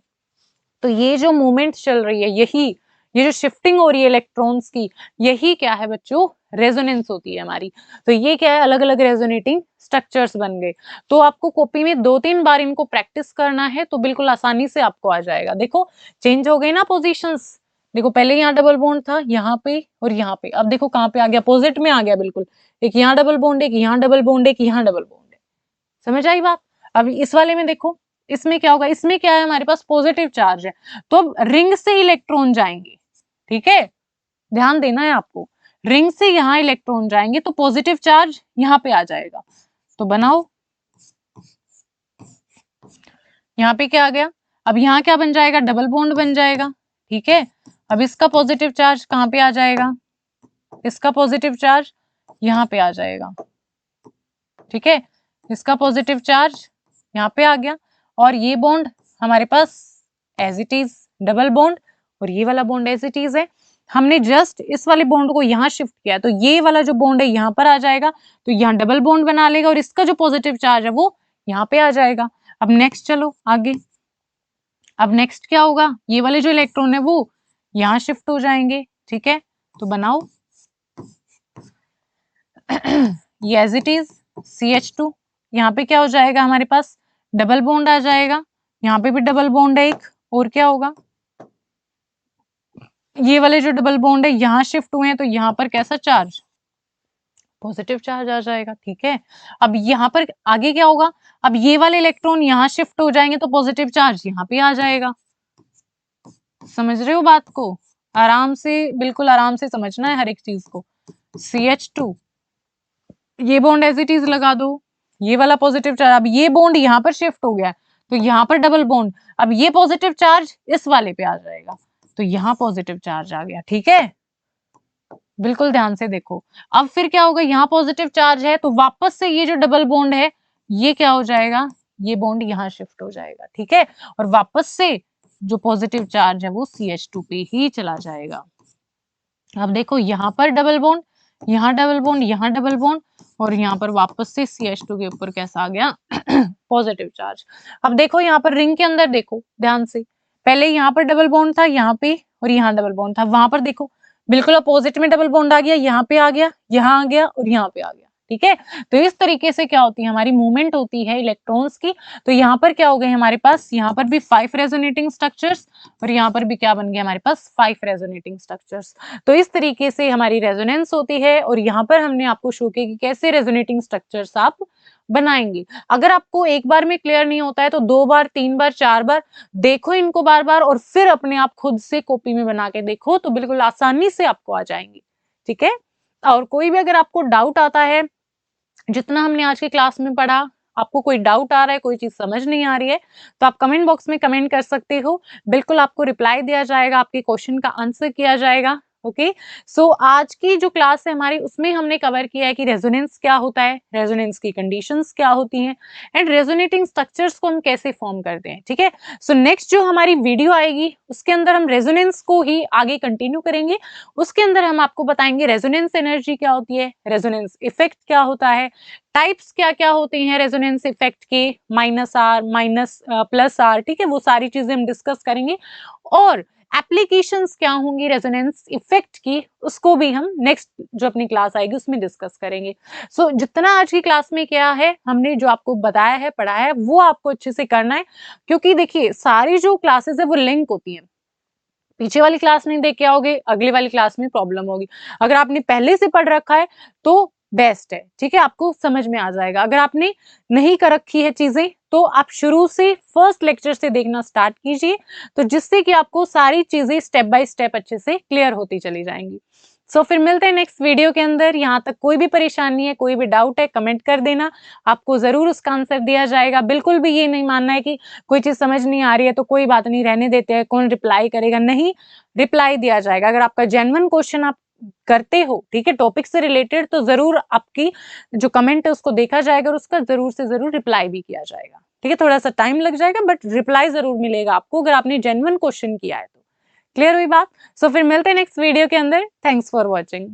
A: तो ये जो मूवमेंट चल रही है, यही ये जो शिफ्टिंग हो रही है इलेक्ट्रॉन्स की, यही क्या है बच्चों, रेजोनेंस होती है हमारी। तो ये क्या है, अलग अलग रेजोनेटिंग स्ट्रक्चर्स बन गए। तो आपको कॉपी में 2-3 बार इनको प्रैक्टिस करना है तो बिल्कुल आसानी से आपको आ जाएगा। देखो चेंज हो गए ना पोजीशंस, देखो पहले यहाँ डबल बॉन्ड था यहाँ पे और यहाँ पे, अब देखो कहाँ पे आ गया, अपोजिट में आ गया बिल्कुल, एक यहाँ डबल बॉन्ड, एक यहाँ डबल बॉन्ड, एक यहाँ डबल बॉन्ड है। समझ आई बात। अब इस वाले में देखो, इसमें क्या होगा, इसमें क्या है, हमारे पास पॉजिटिव चार्ज है, तो अब रिंग से इलेक्ट्रॉन जाएंगे, ठीक है, ध्यान देना है आपको, रिंग से यहाँ इलेक्ट्रॉन जाएंगे तो पॉजिटिव चार्ज यहाँ पे आ जाएगा। तो बनाओ, यहाँ पे क्या आ गया, अब यहाँ क्या बन जाएगा, डबल बॉन्ड बन जाएगा, ठीक है। अब इसका पॉजिटिव चार्ज कहाँ पे आ जाएगा, इसका पॉजिटिव चार्ज यहाँ पे आ जाएगा, ठीक है, इसका पॉजिटिव चार्ज यहाँ पे आ गया, और ये बॉन्ड हमारे पास as it is double bond, और ये वाला बॉन्ड एज इट इज है। हमने जस्ट इस वाले बॉन्ड को यहाँ शिफ्ट किया तो ये वाला जो बॉन्ड है यहाँ पर आ जाएगा, तो यहाँ डबल बॉन्ड बना लेगा, और इसका जो पॉजिटिव चार्ज है वो यहाँ पे आ जाएगा। अब नेक्स्ट चलो आगे, अब नेक्स्ट क्या होगा, ये वाले जो इलेक्ट्रॉन है वो यहाँ शिफ्ट हो जाएंगे, ठीक है। तो बनाओ ये एज इट इज CH2, यहाँ पे क्या हो जाएगा, हमारे पास डबल बॉन्ड आ जाएगा, यहाँ पे भी डबल बॉन्ड है एक, और क्या होगा, ये वाले जो डबल बॉन्ड है यहाँ शिफ्ट हुए हैं तो यहाँ पर कैसा चार्ज, पॉजिटिव चार्ज आ जाएगा, ठीक है। अब यहाँ पर आगे क्या होगा, अब ये वाले इलेक्ट्रॉन यहाँ शिफ्ट हो जाएंगे तो पॉजिटिव चार्ज यहाँ पे आ जाएगा। समझ रहे हो बात को, आराम से, बिल्कुल आराम से समझना है हर एक चीज को। CH2, ये बॉन्ड एज इट इज लगा दो, ये वाला पॉजिटिव चार्ज, अब ये बॉन्ड यहाँ पर शिफ्ट हो गया तो यहाँ पर डबल बॉन्ड, अब ये पॉजिटिव चार्ज इस वाले पे आ जाएगा, तो यहाँ पॉजिटिव चार्ज आ गया, ठीक है। बिल्कुल ध्यान से देखो, अब फिर क्या होगा, यहाँ पॉजिटिव चार्ज है तो वापस से ये जो डबल बॉन्ड है ये क्या हो जाएगा, ये बॉन्ड यहाँ शिफ्ट हो जाएगा, ठीक है, और वापस से जो पॉजिटिव चार्ज है वो CH2 पे ही चला जाएगा। अब देखो यहाँ पर डबल बॉन्ड, यहाँ डबल बॉन्ड, यहाँ डबल बॉन्ड, और यहाँ पर वापस से CH2 के ऊपर कैसा आ गया, पॉजिटिव चार्ज। अब देखो यहाँ पर रिंग के अंदर देखो ध्यान से, पहले यहाँ पर डबल बॉन्ड था यहाँ पे, और यहाँ डबल बॉन्ड था, वहां पर देखो बिल्कुल अपोजिट में डबल बॉन्ड आ गया, यहाँ पे आ गया, यहाँ आ गया, और यहाँ पे आ गया, ठीक है। तो इस तरीके से क्या होती है हमारी मूवमेंट होती है इलेक्ट्रॉन्स की। तो यहाँ पर क्या हो गए हमारे पास, यहाँ पर भी 5 रेजोनेटिंग स्ट्रक्चर्स, और यहाँ पर भी क्या बन गया हमारे पास 5 रेजोनेटिंग स्ट्रक्चर्स। तो इस तरीके से हमारी रेजोनेंस होती है, और यहाँ पर हमने आपको शो किया कि कैसे रेजोनेटिंग स्ट्रक्चर्स आप बनाएंगे। अगर आपको एक बार में क्लियर नहीं होता है तो 2 बार 3 बार 4 बार देखो इनको बार बार, और फिर अपने आप खुद से कॉपी में बना के देखो तो बिल्कुल आसानी से आपको आ जाएंगी, ठीक है। और कोई भी अगर आपको डाउट आता है, जितना हमने आज की क्लास में पढ़ा, आपको कोई डाउट आ रहा है, कोई चीज समझ नहीं आ रही है, तो आप कमेंट बॉक्स में कमेंट कर सकते हो, बिल्कुल आपको रिप्लाई दिया जाएगा, आपके क्वेश्चन का आंसर किया जाएगा। ओके सो आज की जो क्लास है हमारी उसमें हमने कवर किया है कि रेजोनेंस क्या होता है, रेजोनेंस की कंडीशंस क्या होती हैं एंड रेजोनेटिंग स्ट्रक्चर्स को हम कैसे फॉर्म करते हैं, ठीक है। सो नेक्स्ट जो हमारी वीडियो आएगी उसके अंदर हम रेजोनेंस को ही आगे कंटिन्यू करेंगे। उसके अंदर हम आपको बताएंगे रेजोनेंस एनर्जी क्या होती है, रेजोनेंस इफेक्ट क्या होता है, टाइप्स क्या क्या होते हैं रेजोनेंस इफेक्ट के, minus R minus plus R, ठीक है, वो सारी चीजें हम डिस्कस करेंगे। और एप्लीकेशंस क्या होंगी रेजोनेंस इफेक्ट की उसको भी हम नेक्स्ट जो अपनी क्लास आएगी उसमें डिस्कस करेंगे। सो जितना आज की क्लास में क्या है हमने जो आपको बताया है पढ़ाया है वो आपको अच्छे से करना है, क्योंकि देखिए सारी जो क्लासेस है वो लिंक होती हैं। पीछे वाली क्लास नहीं देख के आओगे अगली वाली क्लास में प्रॉब्लम होगी। अगर आपने पहले से पढ़ रखा है तो बेस्ट है, ठीक है, आपको समझ में आ जाएगा। अगर आपने नहीं कर रखी है चीजें तो आप शुरू से फर्स्ट लेक्चर से देखना स्टार्ट कीजिए, तो जिससे कि आपको सारी चीजें स्टेप बाय स्टेप अच्छे से क्लियर होती चली जाएंगी। सो फिर मिलते हैं नेक्स्ट वीडियो के अंदर। यहाँ तक कोई भी परेशानी है, कोई भी डाउट है, कमेंट कर देना, आपको जरूर उसका आंसर दिया जाएगा। बिल्कुल भी ये नहीं मानना है कि कोई चीज समझ नहीं आ रही है तो कोई बात नहीं, रहने देते हैं, कौन रिप्लाई करेगा, नहीं, रिप्लाई दिया जाएगा। अगर आपका जेन्युइन क्वेश्चन आप करते हो, ठीक है, टॉपिक से रिलेटेड, तो जरूर आपकी जो कमेंट है उसको देखा जाएगा और उसका जरूर से जरूर रिप्लाई भी किया जाएगा, ठीक है। थोड़ा सा टाइम लग जाएगा बट रिप्लाई जरूर मिलेगा आपको अगर आपने जेन्युइन क्वेश्चन किया है तो। क्लियर हुई बात? सो फिर मिलते हैं नेक्स्ट वीडियो के अंदर। Thanks for watching.